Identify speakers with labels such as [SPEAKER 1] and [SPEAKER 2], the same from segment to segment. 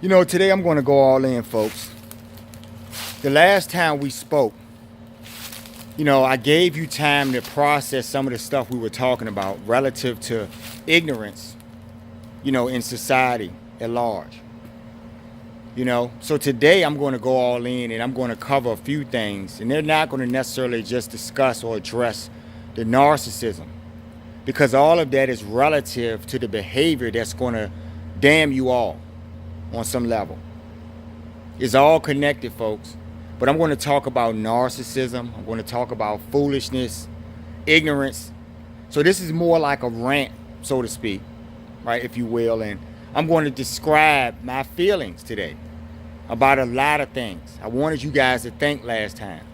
[SPEAKER 1] You know, today I'm going to go all in, folks. The last time we spoke, I gave you time to process some of the stuff we were talking about relative to ignorance, in society at large. So today I'm going to go all in and I'm going to cover a few things. And they're not going to necessarily just discuss or address the narcissism, because all of that is relative to the behavior that's going to damn you all on some level. It's all connected, folks. But I'm going to talk about narcissism. I'm going to talk about foolishness, ignorance. So this is more like a rant, so to speak, right, if you will. And I'm going to describe my feelings today about a lot of things. I wanted you guys to think last time.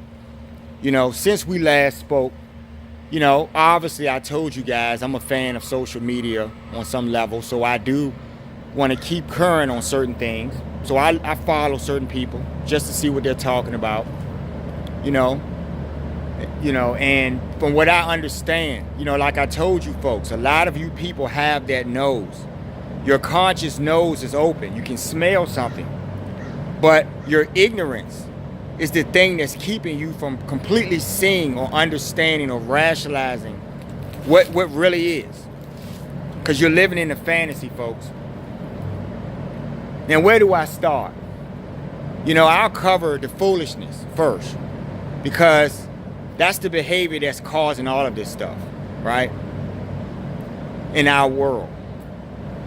[SPEAKER 1] Since we last spoke, obviously I told you guys I'm a fan of social media on some level. So I do want to keep current on certain things. So I follow certain people just to see what they're talking about, and from what I understand, like I told you folks, a lot of you people have that nose. Your conscious nose is open. You can smell something, but your ignorance is the thing that's keeping you from completely seeing or understanding or rationalizing what really is. Because you're living in a fantasy, folks. Now, where do I start? I'll cover the foolishness first, because that's the behavior that's causing all of this stuff, right? In our world.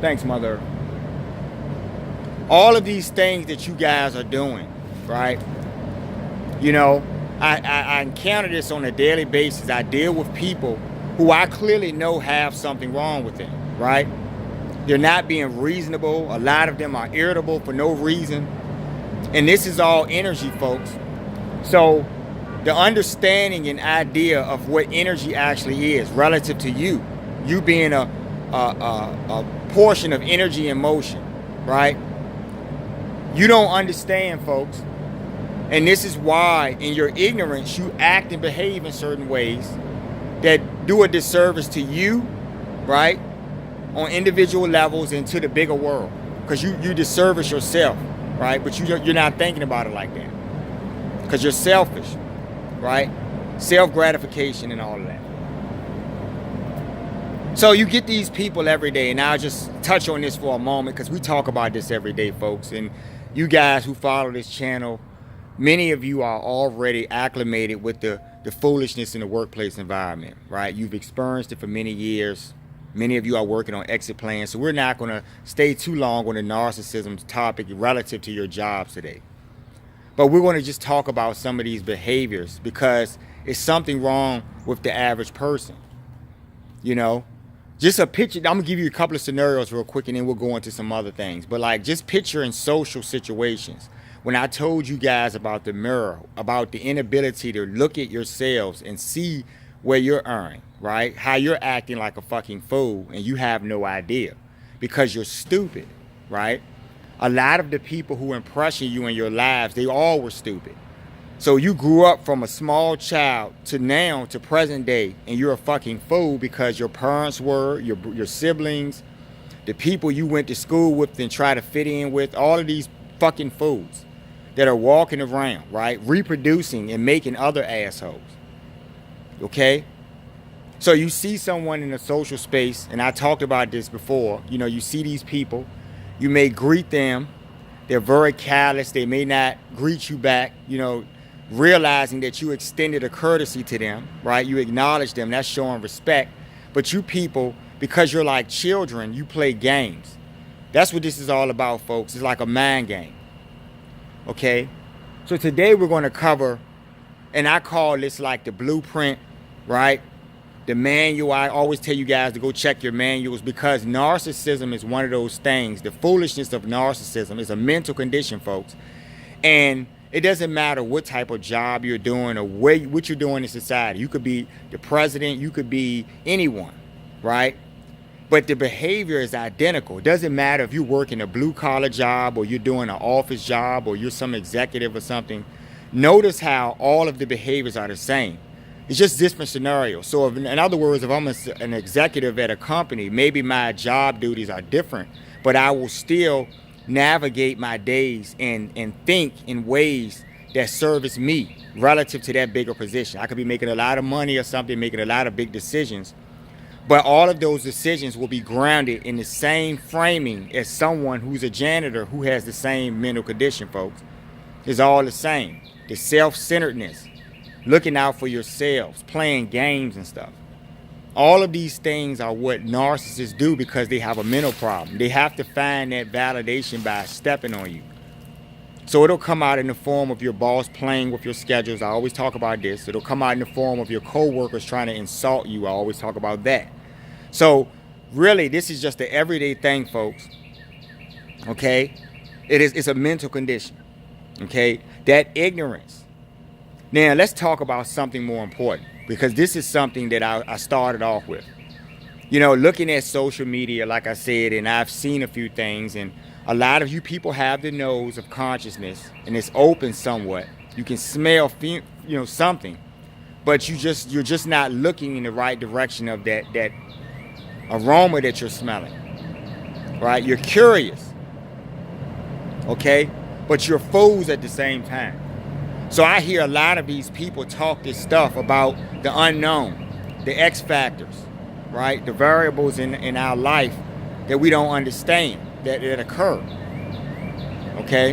[SPEAKER 1] Thanks, Mother. All of these things that you guys are doing, right? I encounter this on a daily basis. I deal with people who I clearly know have something wrong with them, right? They're not being reasonable. A lot of them are irritable for no reason. And this is all energy, folks. So the understanding and idea of what energy actually is relative to you being a portion of energy and motion, right? You don't understand, folks. And this is why in your ignorance you act and behave in certain ways that do a disservice to you, right? On individual levels and to the bigger world, because you disservice yourself, right? But you're not thinking about it like that, because you're selfish, right? Self-gratification and all of that. So you get these people every day, and I'll just touch on this for a moment, because we talk about this every day, folks. And you guys who follow this channel, many of you are already acclimated with the foolishness in the workplace environment, right? You've experienced it for many years. Many of you are working on exit plans, so we're not going to stay too long on the narcissism topic relative to your jobs today. But we're going to just talk about some of these behaviors, because it's something wrong with the average person. Just a picture. I'm going to give you a couple of scenarios real quick, and then we'll go into some other things. But like, just picture in social situations. When I told you guys about the mirror, about the inability to look at yourselves and see where you're earning, right? How you're acting like a fucking fool and you have no idea because you're stupid, right? A lot of the people who impression you in your lives, they all were stupid. So you grew up from a small child to now to present day, and you're a fucking fool because your parents were, your siblings, the people you went to school with and try to fit in with, all of these fucking fools that are walking around, right? Reproducing and making other assholes. Okay? So you see someone in a social space, and I talked about this before, you see these people, you may greet them, they're very callous, they may not greet you back, realizing that you extended a courtesy to them, right? You acknowledge them, that's showing respect. But you people, because you're like children, you play games. That's what this is all about, folks. It's like a mind game. Okay? So today we're going to cover, and I call this like the blueprint, right? The manual. I always tell you guys to go check your manuals, because narcissism is one of those things. The foolishness of narcissism is a mental condition, folks. And it doesn't matter what type of job you're doing or what you're doing in society. You could be the president, you could be anyone, right? But the behavior is identical. It doesn't matter if you work in a blue collar job or you're doing an office job or you're some executive or something. Notice how all of the behaviors are the same. It's just different scenarios. So in other words, if I'm an executive at a company, maybe my job duties are different, but I will still navigate my days and think in ways that service me relative to that bigger position. I could be making a lot of money or something, making a lot of big decisions, but all of those decisions will be grounded in the same framing as someone who's a janitor who has the same mental condition, folks. It's all the same. The self-centeredness, looking out for yourselves, playing games and stuff. All of these things are what narcissists do because they have a mental problem. They have to find that validation by stepping on you. So it'll come out in the form of your boss playing with your schedules. I always talk about this. It'll come out in the form of your coworkers trying to insult you. I always talk about that. So really, this is just an everyday thing, folks. Okay? It's a mental condition. Okay? That ignorance. Now, let's talk about something more important, because this is something that I started off with. You know, looking at social media, like I said, and I've seen a few things, and a lot of you people have the nose of consciousness, and it's open somewhat. You can smell, something, but you're just not looking in the right direction of that aroma that you're smelling, right? You're curious, okay, but you're fools at the same time. So I hear a lot of these people talk this stuff about the unknown, the X factors, right? The variables in our life that we don't understand, that occur, okay?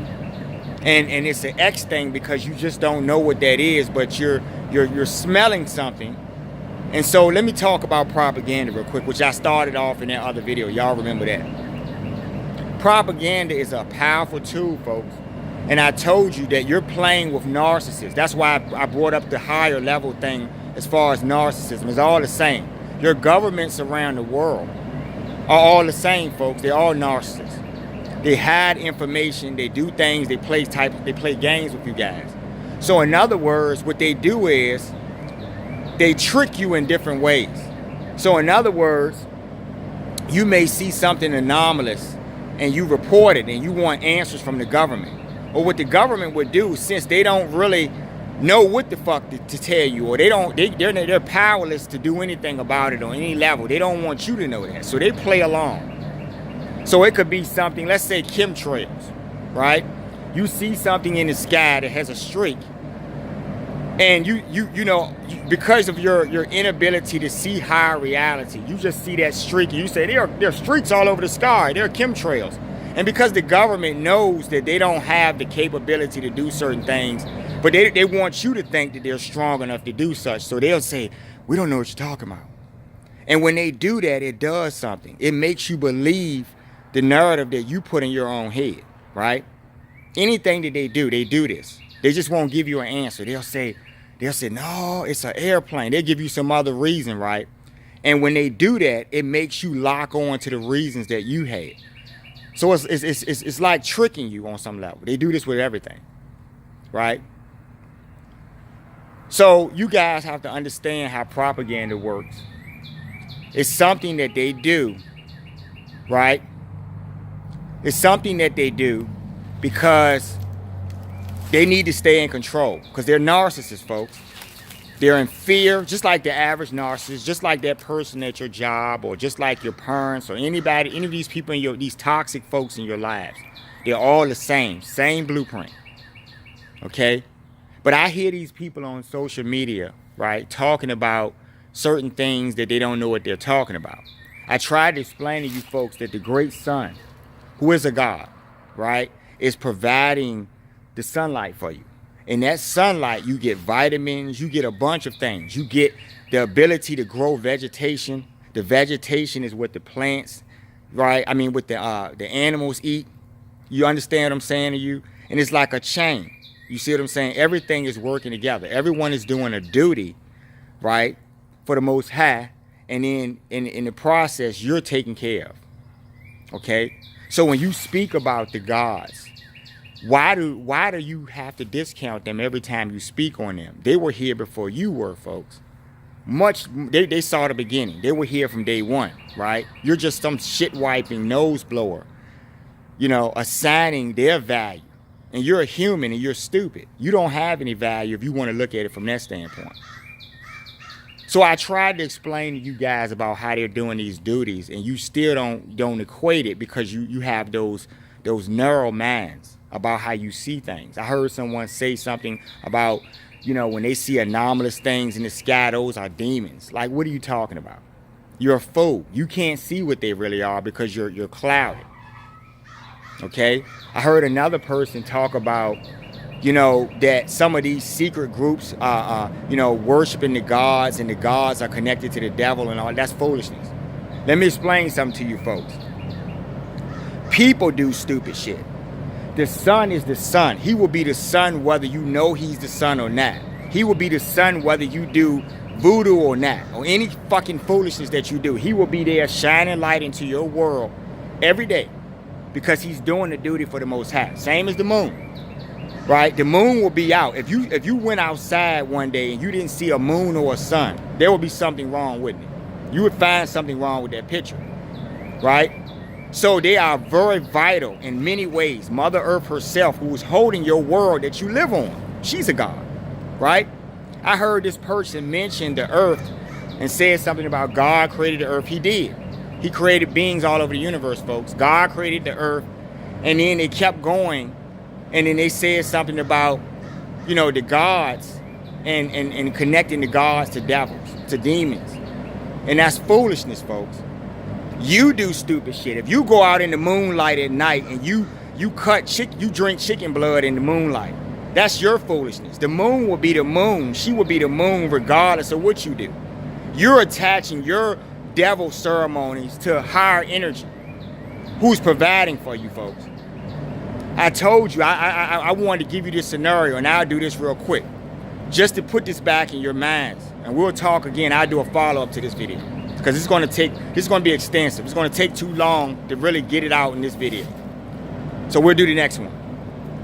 [SPEAKER 1] And it's an X thing because you just don't know what that is, but you're smelling something. And so let me talk about propaganda real quick, which I started off in that other video. Y'all remember that. Propaganda is a powerful tool, folks. And I told you that you're playing with narcissists. That's why I brought up the higher level thing as far as narcissism. It's all the same. Your governments around the world are all the same, folks. They're all narcissists. They hide information. They do things. They play games with you guys. So in other words, what they do is they trick you in different ways. So in other words, you may see something anomalous and you report it and you want answers from the government. Or what the government would do, since they don't really know what the fuck to tell you, or they're powerless to do anything about it on any level. They don't want you to know that, so they play along. So it could be something, let's say chemtrails, right? You see something in the sky that has a streak, and you know, because of your inability to see higher reality, you just see that streak and you say there are streaks all over the sky. There are chemtrails. And because the government knows that they don't have the capability to do certain things, but they want you to think that they're strong enough to do such. So they'll say, we don't know what you're talking about. And when they do that, it does something. It makes you believe the narrative that you put in your own head, right? Anything that they do this. They just won't give you an answer. They'll say, no, it's an airplane. They'll give you some other reason, right? And when they do that, it makes you lock on to the reasons that you had. So it's like tricking you on some level. They do this with everything, right? So you guys have to understand how propaganda works. It's something that they do, right? It's something that they do because they need to stay in control, because they're narcissists, folks. They're in fear, just like the average narcissist, just like that person at your job, or just like your parents, or any of these people in these toxic folks in your lives. They're all the same blueprint, okay? But I hear these people on social media, right, talking about certain things that they don't know what they're talking about. I tried to explain to you folks that the great sun, who is a God, right, is providing the sunlight for you. In that sunlight, you get vitamins, you get a bunch of things. You get the ability to grow vegetation. The vegetation is what the plants, right? I mean, what the animals eat. You understand what I'm saying to you? And it's like a chain. You see what I'm saying? Everything is working together. Everyone is doing a duty, right, for the Most High. And then in the process, you're taken care of, okay? So when you speak about the gods, why do you have to discount them every time you speak on them? They were here before you were, folks. They saw the beginning. They were here from day one, right? You're just some shit-wiping nose blower, you know, assigning their value. And you're a human and you're stupid. You don't have any value if you want to look at it from that standpoint. So I tried to explain to you guys about how they're doing these duties, and you still don't equate it because you have those those narrow minds about how you see things. I heard someone say something about, you know, when they see anomalous things in the sky, those are demons. Like, what are you talking about? You're a fool. You can't see what they really are because you're clouded. Okay? I heard another person talk about, you know, that some of these secret groups are, you know, worshiping the gods, and the gods are connected to the devil and all. That's foolishness. Let me explain something to you folks. People do stupid shit. The sun is the sun. He will be the sun whether you know he's the sun or not. He will be the sun whether you do voodoo or not, or any fucking foolishness that you do. He will be there shining light into your world every day because he's doing the duty for the Most High. Same as the moon, right? The moon will be out. If you went outside one day and you didn't see a moon or a sun, there would be something wrong with it. You would find something wrong with that picture, right? So they are very vital in many ways. Mother Earth herself, who is holding your world that you live on, she's a god, right? I heard this person mention the earth and said something about God created the earth. He did. He created beings all over the universe, folks. God created the earth, and then they kept going, and then they said something about, you know, the gods and connecting the gods to devils, to demons. And that's foolishness, folks. You do stupid shit. If you go out in the moonlight at night and you drink chicken blood in the moonlight, that's your foolishness. The moon will be the moon. She will be the moon regardless of what you do. You're attaching your devil ceremonies to higher energy. Who's providing for you, folks? I told you, I wanted to give you this scenario, and I'll do this real quick, just to put this back in your minds. And we'll talk again. I'll do a follow-up to this video, because this is going to be extensive. It's going to take too long to really get it out in this video. So we'll do the next one.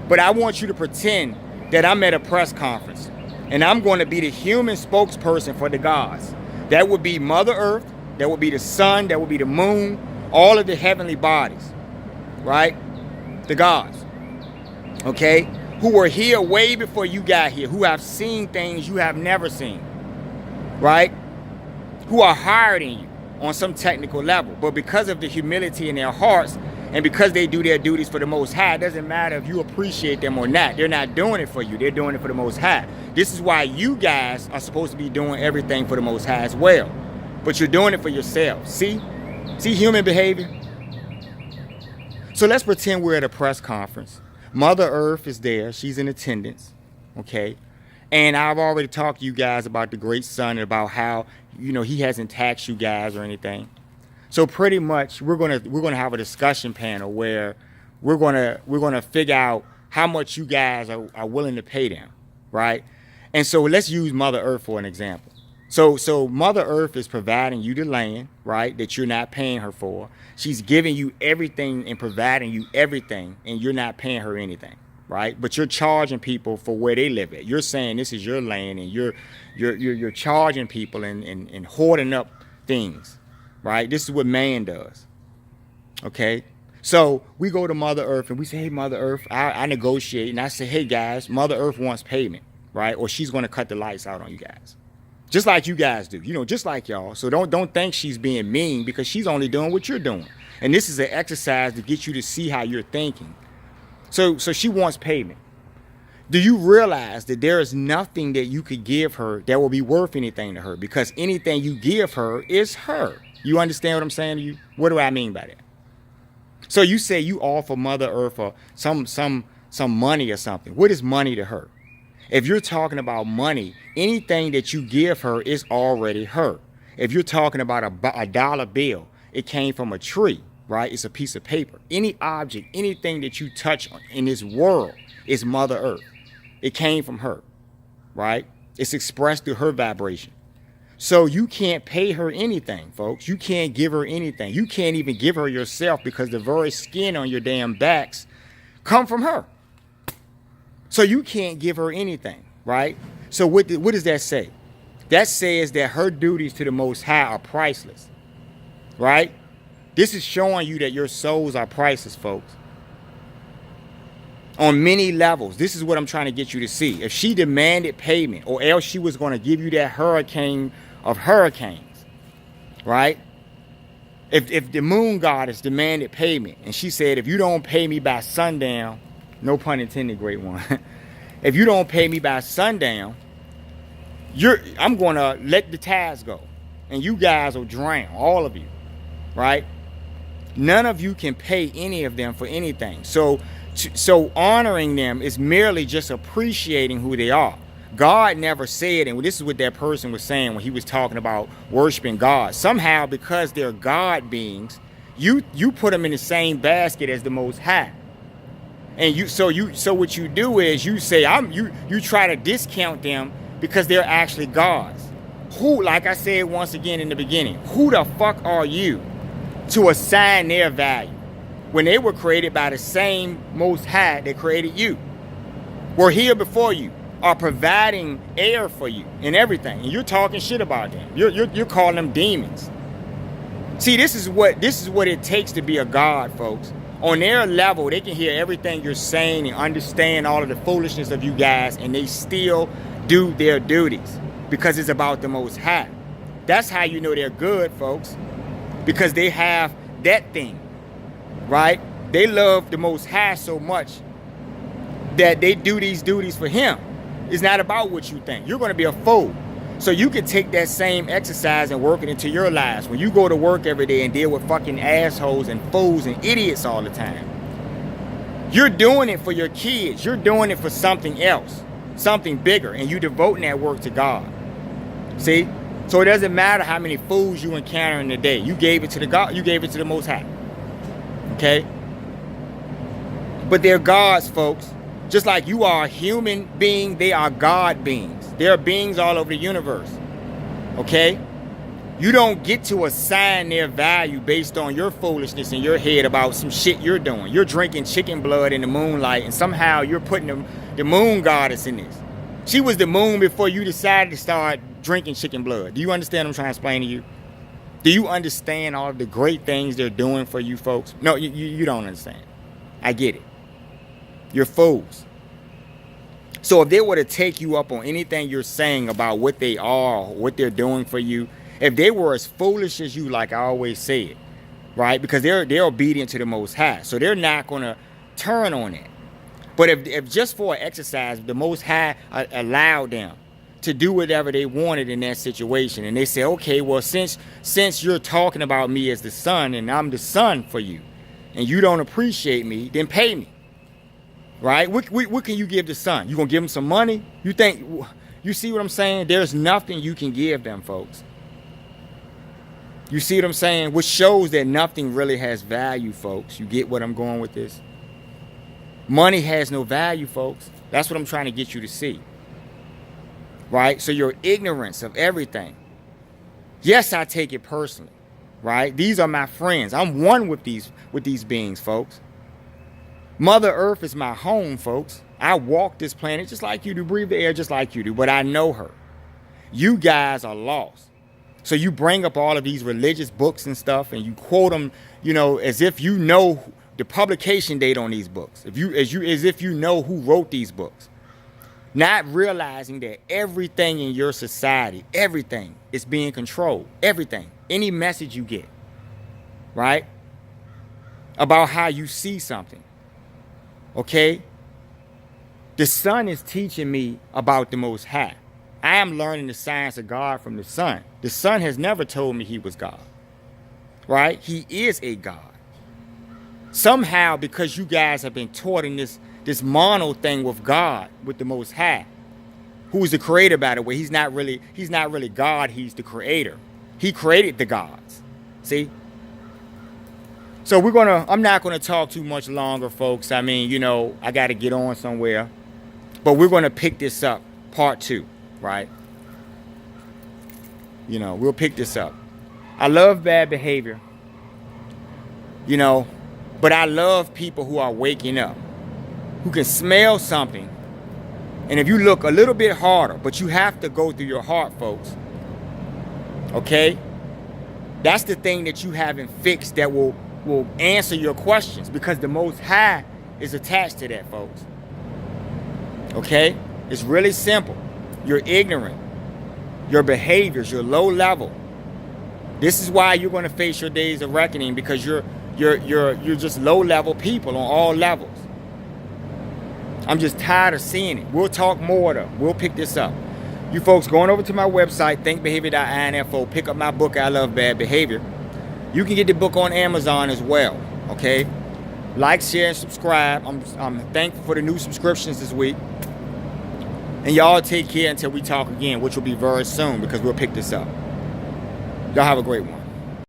[SPEAKER 1] But I want you to pretend that I'm at a press conference, and I'm going to be the human spokesperson for the gods. That would be Mother Earth, that would be the sun, that would be the moon, all of the heavenly bodies, right? The gods, okay? Who were here way before you got here, who have seen things you have never seen, right? Who are higher than you on some technical level, but because of the humility in their hearts, and because they do their duties for the Most High, it doesn't matter if you appreciate them or not. They're not doing it for you. They're doing it for the Most High. This is why you guys are supposed to be doing everything for the Most High as well. But you're doing it for yourselves. See? See human behavior? So let's pretend we're at a press conference. Mother Earth is there. She's in attendance. Okay? And I've already talked to you guys about the great sun and about how, you know, he hasn't taxed you guys or anything. So pretty much we're gonna have a discussion panel where we're gonna figure out how much you guys are willing to pay them, right? And so let's use Mother Earth for an example. So Mother Earth is providing you the land, right, that you're not paying her for. She's giving you everything and providing you everything, and you're not paying her anything, right? But you're charging people for where they live at. You're saying this is your land, and you're charging people and hoarding up things. Right? This is what man does. Okay? So we go to Mother Earth and we say, hey, Mother Earth, I negotiate, and I say, hey, guys, Mother Earth wants payment, right? Or she's going to cut the lights out on you guys. Just like you guys do, you know, just like y'all. So don't think she's being mean, because she's only doing what you're doing. And this is an exercise to get you to see how you're thinking. So she wants payment. Do you realize that there is nothing that you could give her that will be worth anything to her? Because anything you give her is her. You understand what I'm saying to you? What do I mean by that? So you say you offer Mother Earth or some money or something. What is money to her? If you're talking about money, anything that you give her is already her. If you're talking about a dollar bill, it came from a tree, right? It's a piece of paper. Any object, anything that you touch in this world is Mother Earth. It came from her, right? It's expressed through her vibration. So you can't pay her anything, folks. You can't give her anything. You can't even give her yourself, because the very skin on your damn backs come from her. So you can't give her anything, right? So what does that say? That says that her duties to the Most High are priceless, right? This is showing you that your souls are priceless, folks. On many levels. This is what I'm trying to get you to see. If she demanded payment, or else she was going to give you that hurricane of hurricanes, right? If the moon goddess demanded payment, and she said, if you don't pay me by sundown, no pun intended, great one. If you don't pay me by sundown, I'm gonna let the tides go, and you guys will drown, all of you, right? None of you can pay any of them for anything. So honoring them is merely just appreciating who they are. God never said, and this is what that person was saying when he was talking about worshiping God. Somehow, because they're God beings, you put them in the same basket as the Most High. And so what you do is you say you try to discount them because they're actually gods. Who, like I said once again in the beginning, who the fuck are you to assign their value when they were created by the same Most High that created you? Were here before you, are providing air for you and everything, and you're talking shit about them. You're calling them demons. See, this is what it takes to be a god, folks. On their level, they can hear everything you're saying and understand all of the foolishness of you guys, and they still do their duties because it's about the Most High. That's how you know they're good, folks, because they have that thing, right? They love the Most High so much that they do these duties for him. It's not about what you think. You're going to be a fool. So you can take that same exercise and work it into your lives. When you go to work every day and deal with fucking assholes and fools and idiots all the time, you're doing it for your kids. You're doing it for something else, something bigger, and you devoting that work to God. See? So it doesn't matter how many fools you encounter in the day. You gave it to the God. You gave it to the Most High. Okay? But they're gods, folks. Just like you are a human being, they are God beings. There are beings all over the universe. Okay? You don't get to assign their value based on your foolishness in your head about some shit you're doing. You're drinking chicken blood in the moonlight, and somehow you're putting the moon goddess in this. She was the moon before you decided to start drinking chicken blood. Do you understand what I'm trying to explain to you? Do you understand all of the great things they're doing for you folks? No, you don't understand. I get it. You're fools. So if they were to take you up on anything you're saying about what they are, what they're doing for you, if they were as foolish as you, like I always said, right? Because they're obedient to the Most High, so they're not going to turn on it. But if just for an exercise, the Most High allowed them to do whatever they wanted in that situation, and they say, okay, well, since you're talking about me as the son, and I'm the son for you, and you don't appreciate me, then pay me. Right? What can you give the son? You gonna give him some money? You see what I'm saying? There's nothing you can give them, folks. You see what I'm saying? Which shows that nothing really has value, folks. You get what I'm going with this? Money has no value, folks. That's what I'm trying to get you to see. Right? So your ignorance of everything. Yes, I take it personally. Right? These are my friends. I'm one with these beings, folks. Mother Earth is my home, folks. I walk this planet just like you do, breathe the air just like you do, but I know her. You guys are lost. So you bring up all of these religious books and stuff, and you quote them, as if you know the publication date on these books, as if you know who wrote these books. Not realizing that everything in your society, everything is being controlled. Everything. Any message you get, right? About how you see something. Okay? The sun is teaching me about the Most High. I am learning the science of God from the sun. The sun has never told me he was God. Right? He is a God. Somehow, because you guys have been taught in this mono thing with God, with the Most High, who's the creator, by the way. He's not really God, he's the creator. He created the gods. See? So I'm not gonna talk too much longer, folks. I mean, I gotta get on somewhere. But we're gonna pick this up, part 2, right? We'll pick this up. I love bad behavior, but I love people who are waking up, who can smell something. And if you look a little bit harder, but you have to go through your heart, folks. Okay? That's the thing that you haven't fixed that will answer your questions, because the Most High is attached to that, folks. Okay? It's really simple. You're ignorant. Your behaviors, you're low level. This is why you're going to face your days of reckoning, because you're just low-level people on all levels. I'm just tired of seeing it. We'll talk more though. We'll pick this up. You folks going over to my website, thinkbehavior.info, pick up my book, I Love Bad Behavior. You can get the book on Amazon as well, okay? Like, share, and subscribe. I'm thankful for the new subscriptions this week. And y'all take care until we talk again, which will be very soon, because we'll pick this up. Y'all have a great one.